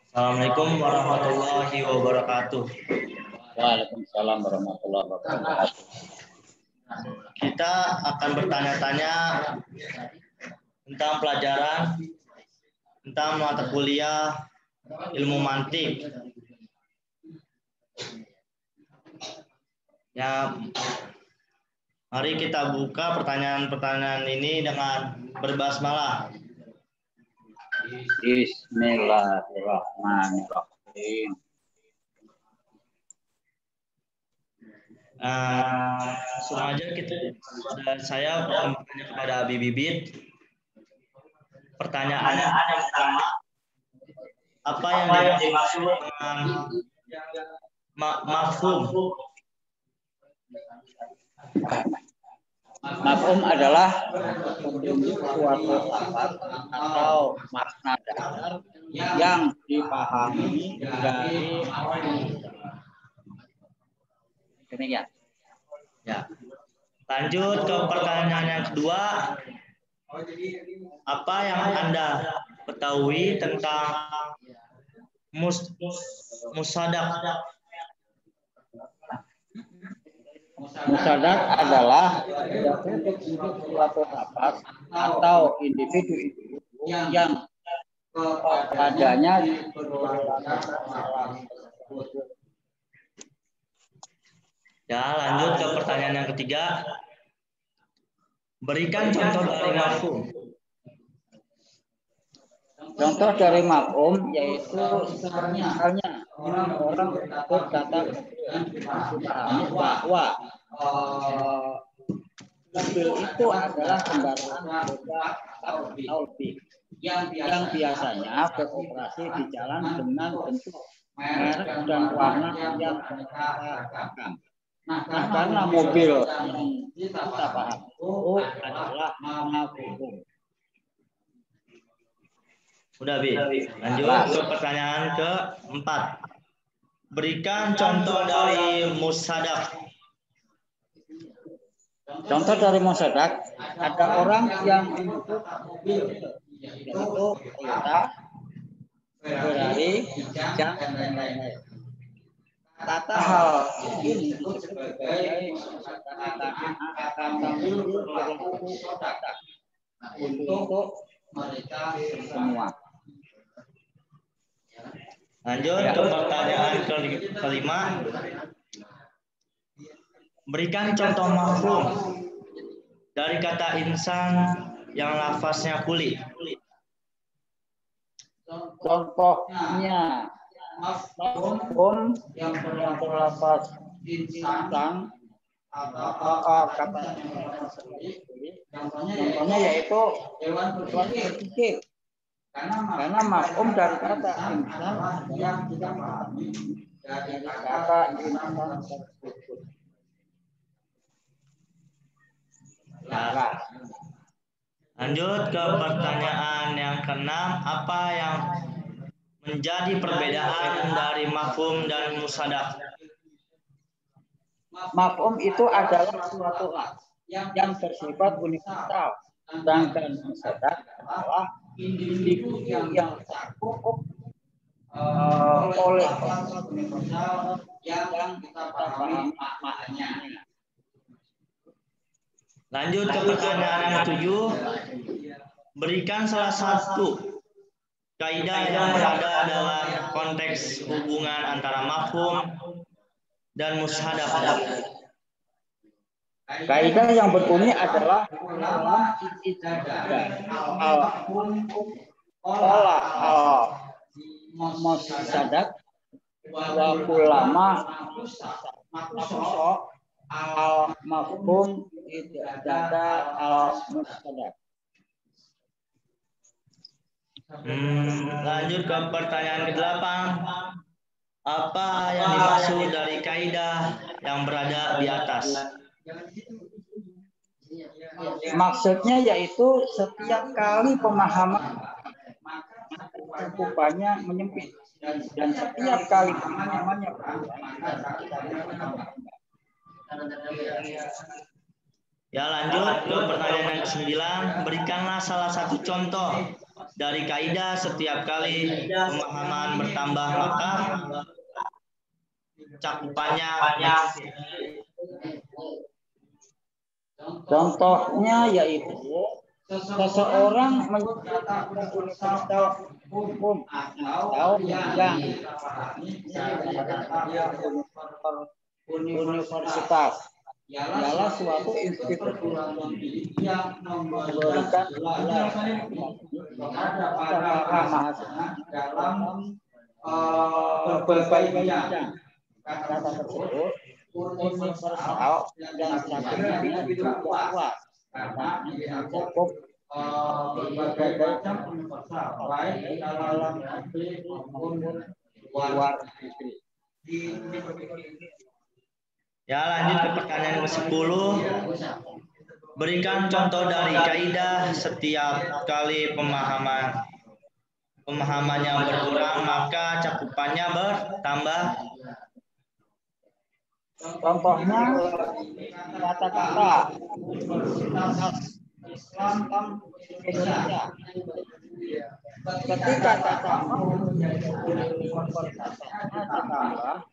Assalamualaikum warahmatullahi wabarakatuh. Waalaikumsalam warahmatullahi wabarakatuh. Kita akan bertanya-tanya tentang pelajaran tentang mata kuliah ilmu mantik. Ya, mari kita buka pertanyaan-pertanyaan ini dengan berbasmalah. Bismillahirrahmanirrahim. Langsung aja saya bertanya kepada Abi Bibit. Pertanyaannya yang pertama, apa yang dimaksud dengan mafhum? Mafhum adalah suatu lafaz atau makna dasar yang dipahami dari demikian. Ya. Lanjut ke pertanyaan yang kedua. Apa yang Anda ketahui tentang musadak? Musadak adalah suatu lafaz atau individu yang padanya Ya, lanjut ke pertanyaan yang ketiga. Berikan contoh dari mafhum. Contoh dari mafhum yaitu misalnya orang berkata dipahami bahwa mobil itu adalah kendaraan roda atau lebih yang biasanya beroperasi di jalan dengan bentuk merek dan warna yang beragam. Nah, karena mobil yang kita paham itu adalah mafhum. Udah, Bi. Lanjut ke pertanyaan keempat. Berikan contoh dari musadak. Contoh dari musadak, ada orang yang untuk mobil, yaitu Toyota, Ferrari, Kijang, dan lain-lain. Kata hal ini disebut sebagai kata mobil berlaku untuk mereka semua. Lanjut ke pertanyaan kelima. Berikan contoh mafhum dari kata insan yang lafaznya kulit. Contohnya mafhum yang berlafaz insan atau kata contohnya yaitu hewan berpikir. Karena mafhum dari kata insan yang kita pahami dari kata insan tersebut. Lanjut ke pertanyaan yang keenam. Apa yang menjadi perbedaan dari mafhum dan musadak? Mafhum itu adalah suatu lafaz yang bersifat universal, sedangkan musadak adalah individu yang terkukuh oleh lafaz universal yang kita pahami maknanya. Lanjut ke pertanyaan yang ketujuh. Berikan salah satu kaidah yang berada dalam konteks hubungan antara mafhum dan musadak. Kaidah yang berbunyi adalah musadak wa kulama al mafhum dada al musadak. Lanjut ke pertanyaan ke-8. Apa yang dimaksud dari kaidah yang berada di atas? Maksudnya yaitu setiap kali pemahaman cakupannya menyempit dan setiap kali pemahamannya Ya, lanjut ke pertanyaan yang ke-9. Berikanlah salah satu contoh dari kaidah setiap kali pemahaman bertambah maka cakupannya. Contohnya yaitu seseorang menyatakan universal hukum atau yang universitas ialah suatu institusi yang memberikan gelar kepada para mahasiswa dalam berbagai bidang. Kata tersebut universal dan cakupannya juga luas karena mencakup berbagai macam universal baik di dalam negeri maupun luar negeri. Ya, lanjut ke pertanyaan ke-10. Berikan contoh dari kaidah setiap kali pemahaman yang berkurang maka cakupannya bertambah. Contohnya kata-kata Universitas Islam Indonesia. Ketika kata universitasnya ditambah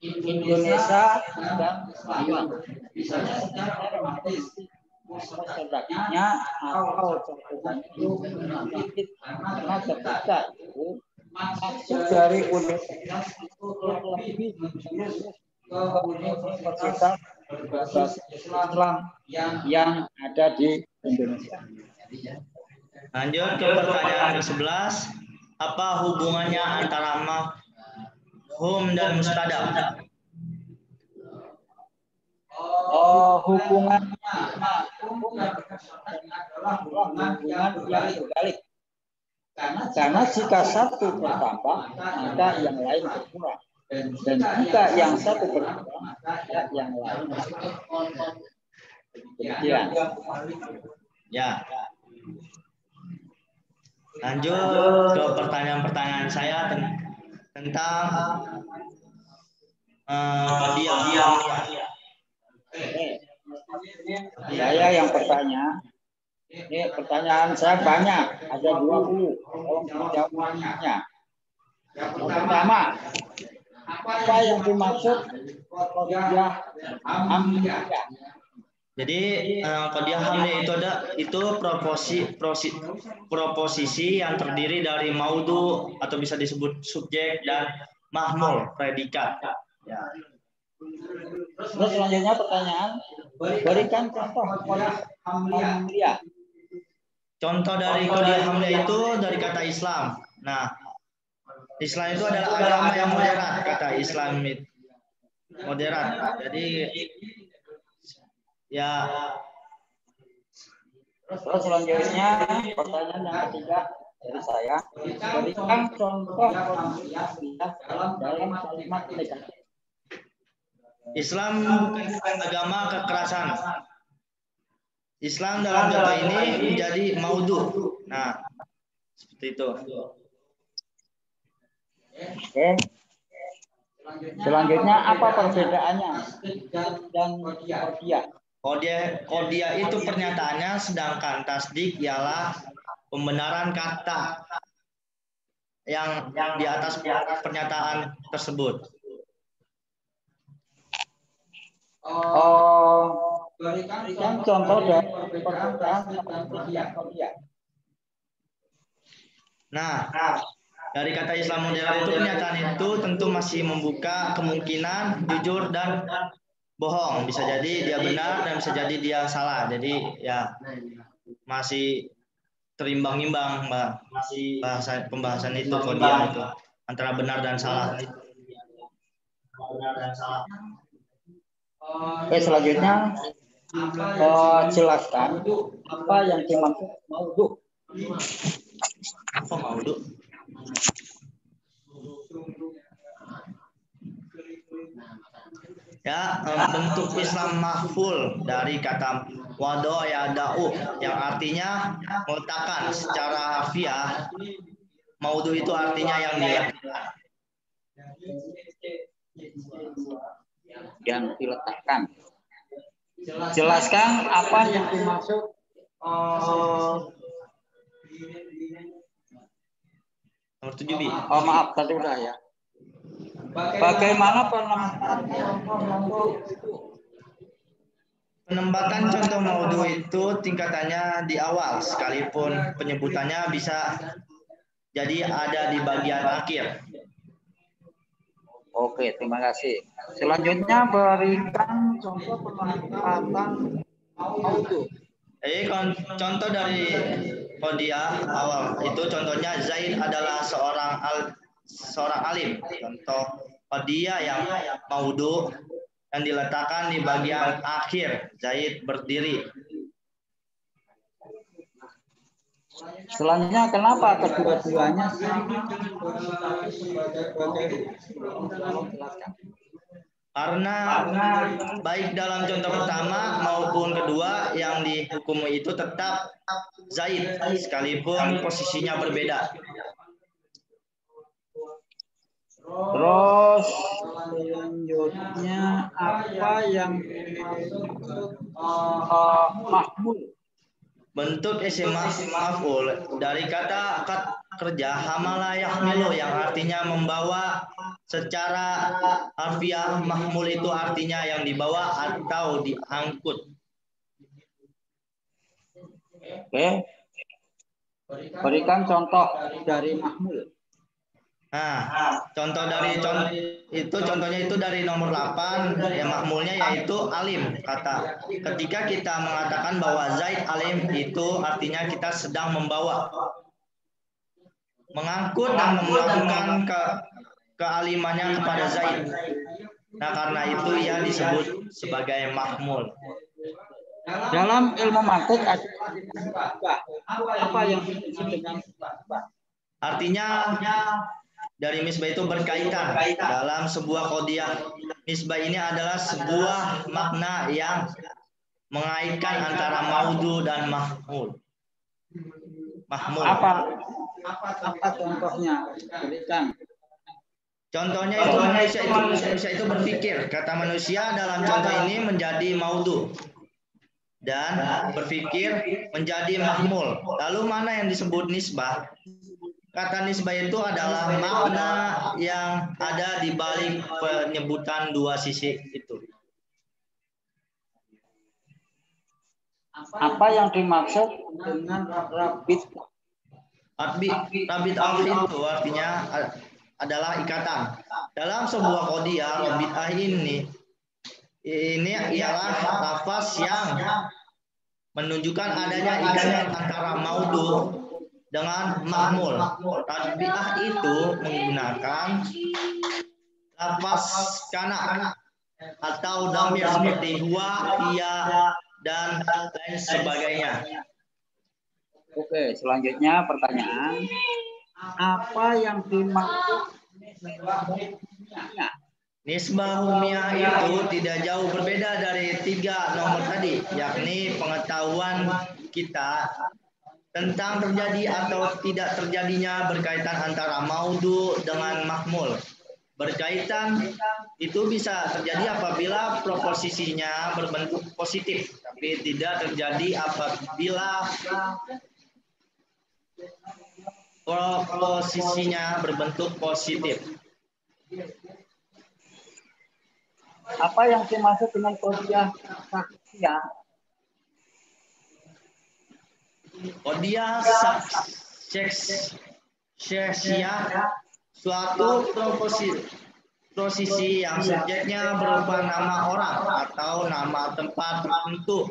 Indonesia dan Islam, misalnya secara otomatis sedikitnya atau cakupan itu sedikit karena ketika itu maksud dari universitas itu lebih ke universitas berbasis Islam yang ada di Indonesia. Lanjut ke pertanyaan ke-11. Apa hubungannya antara mafhum dan mustadab? Hubungannya mafhum dan mustadab adalah hubungan yang berbalik. Karena jika satu bertambah, maka yang lain berkurang. Dan jika yang satu berkurang, maka yang lain berkurang. Demikian. Ya. Lanjut ke pertanyaan-pertanyaan saya tentang qadiyah. Saya yang bertanya. Ini pertanyaan saya banyak, ada 20. Tolong dijawabnya. Yang pertama, apa yang dimaksud qadiyah hamliyah? Jadi qadiyah hamliyah itu proposisi yang terdiri dari maudu atau bisa disebut subjek dan mahmul predikat. Ya. Terus selanjutnya pertanyaan, berikan contoh qadiyah hamliyah. Contoh dari qadiyah hamliyah itu dari kata Islam. Nah, Islam itu adalah agama yang moderat, kata Islam itu moderat. Jadi ya. Terus selanjutnya pertanyaan yang ketiga dari saya, berikan contoh qadiyah dalam kalimat negatif. Islam bukan agama kekerasan. Islam dalam contoh ini menjadi maudu. Nah, seperti itu. Oke. Selanjutnya apa perbedaannya dan qadiyah? Qadiyah itu pernyataannya, sedangkan tasdik ialah pembenaran kata yang di atas pernyataan tersebut. Berikan contoh dari perbedaan qadiyah. Nah, dari kata Islam moderat itu pernyataan itu tentu masih membuka kemungkinan jujur dan bohong. Bisa jadi dia benar dan bisa jadi dia salah. Jadi ya masih terimbang-imbang, Mbak. Pembahasan itu qadiyah itu antara benar dan salah. Oke, selanjutnya jelaskan apa yang dimaksud maudu. Apa maudu? Ya, bentuk Islam mahful dari kata wado yada'u yang artinya meletakkan. Secara harfiah maudu itu artinya yang diletakkan. Yang diletakkan. Jelaskan apa yang dimaksud Nomor 7 Bi. Oh maaf, tadi udah ya. Bagaimana penempatan contoh maudhu itu? Penempatan contoh maudhu itu tingkatannya di awal, sekalipun penyebutannya bisa jadi ada di bagian akhir. Oke, terima kasih. Selanjutnya berikan contoh penempatan maudhu. Jadi contoh dari Qodiyah awal itu contohnya Zaid adalah seorang alim. Contoh Qodiyah yang maudhu yang diletakkan di bagian akhir, Zaid berdiri. Selanjutnya kenapa kedua-duanya Karena baik dalam contoh pertama maupun kedua yang dihukum itu tetap Zaid sekalipun posisinya berbeda. Terus selanjutnya apa yang dimaksud mahmul? Bentuk isim maf'ul dari kata kerja hamala yahmilu yang artinya membawa. Secara harfiah mahmul itu artinya yang dibawa atau diangkut. Oke. Berikan contoh dari mahmul. Nah, contohnya itu dari nomor 8 ya mahmulnya yaitu alim. Kata ketika kita mengatakan bahwa Zaid alim itu artinya kita sedang membawa, mengangkut dan melakukan kealimannya kepada Zaid. Nah, karena itu ia disebut sebagai mahmul. Dalam ilmu mantik ada apa yang dimaksud dengan artinya dari misbah itu berkaitan dalam sebuah qodiyah. Misbah ini adalah sebuah makna yang mengaitkan antara maudhu dan mahmul. Apa contohnya? Berikan. Contohnya itu manusia itu berpikir. Kata manusia dalam contoh ini menjadi maudhu dan berpikir menjadi mahmul. Lalu mana yang disebut nisbah? Kata nisbah itu adalah makna yang ada di balik penyebutan dua sisi itu. Apa yang dimaksud dengan rabit? Rabit itu artinya adalah ikatan. Dalam sebuah qodiyah, rabitah ini ialah lafaz yang menunjukkan adanya ikatan antara maudhu dengan mahmul. Rabitah itu menggunakan lafaz kana atau dhamir seperti huwa, ia, dan lain sebagainya. Oke, selanjutnya pertanyaan. Apa yang dimaksud nisbah humiyah itu tidak jauh berbeda dari 3 nomor tadi, yakni pengetahuan kita tentang terjadi atau tidak terjadinya berkaitan antara maudhu dengan mahmul. Berkaitan itu bisa terjadi apabila proposisinya berbentuk positif, tapi tidak terjadi apabila proposisinya berbentuk positif. Apa yang dimaksud dengan qodiyah saksiyah? Qodiyah saksiyah suatu posisi yang subjeknya berupa nama orang atau nama tempat tertentu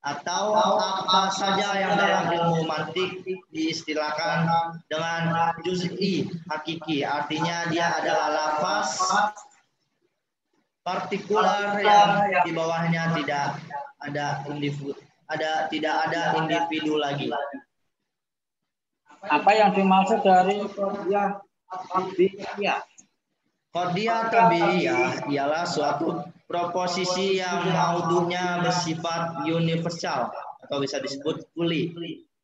atau apa saja yang dalam ilmu mantik diistilahkan dengan juz'i hakiki. Artinya dia adalah lafaz partikular yang di bawahnya tidak ada individu lagi. Apa yang dimaksud dari qodiyah tabi'iyah? Qodiyah tabi'iyah ialah suatu proposisi yang maudhunya bersifat universal atau bisa disebut kuli,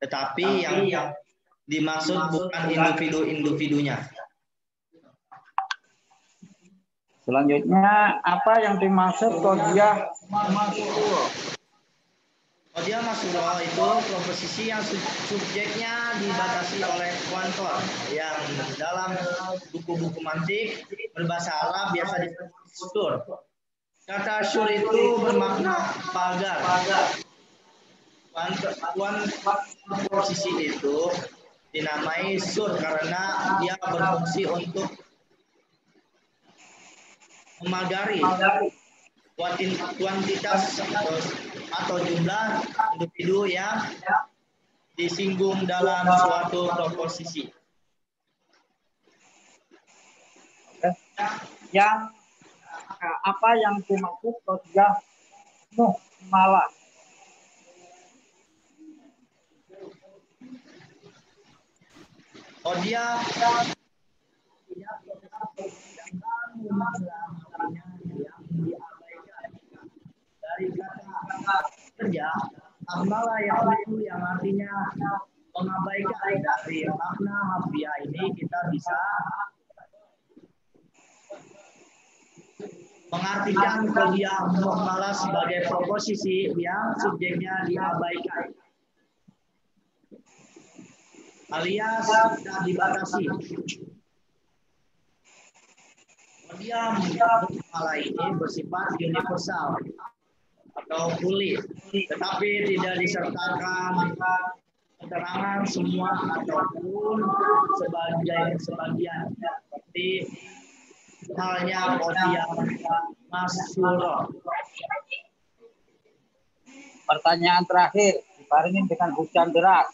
tetapi yang dimaksud bukan individu-individunya. Selanjutnya, apa yang dimaksud qodiyah masyhur? Qadia Masuro itu proposisi yang subjeknya dibatasi oleh kuantor yang dalam buku-buku mantik berbahasa Arab biasa disebut sur. Kata sur itu bermakna pagar. Proposisi itu dinamai sur karena dia berfungsi untuk memagari kuantitas atau jumlah individu yang disinggung dalam suatu proposisi. Yang apa yang dimaksud Qadia muhmalah? Qadia dari kata kerja amala yang artinya mengabaikan. Dari makna harfiah ini kita bisa mengartikan Qadia muhmalah sebagai proposisi yang subjeknya diabaikan alias tidak dibatasi. Qadia muhmalah ini bersifat universal atau kulit, tetapi tidak disertakan keterangan semua ataupun sebagian seperti halnya Qadia Masuro. Pertanyaan terakhir, dibarengi dengan hujan deras.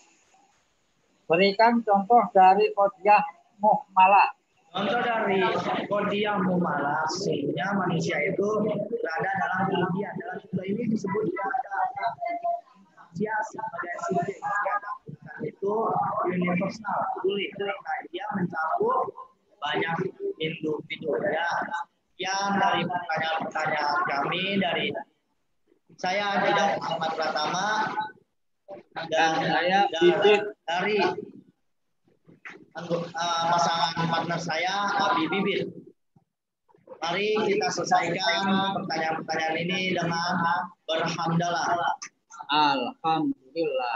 Berikan contoh dari Qadia muhmalah. Contoh dari Qadia muhmalah, sehingga manusia itu berada dalam kemudian. Dalam contoh ini disebut manusia sebagai subjek. Itu universal, kulit. Nah, dia mencakup banyak individu. Ya, yang dari pertanyaan kami dari saya Didan Ahmad Pratama dan saya dari pasangan partner saya Abi Bibit. Mari kita selesaikan pertanyaan-pertanyaan ini dengan berhamdalah. Alhamdulillah.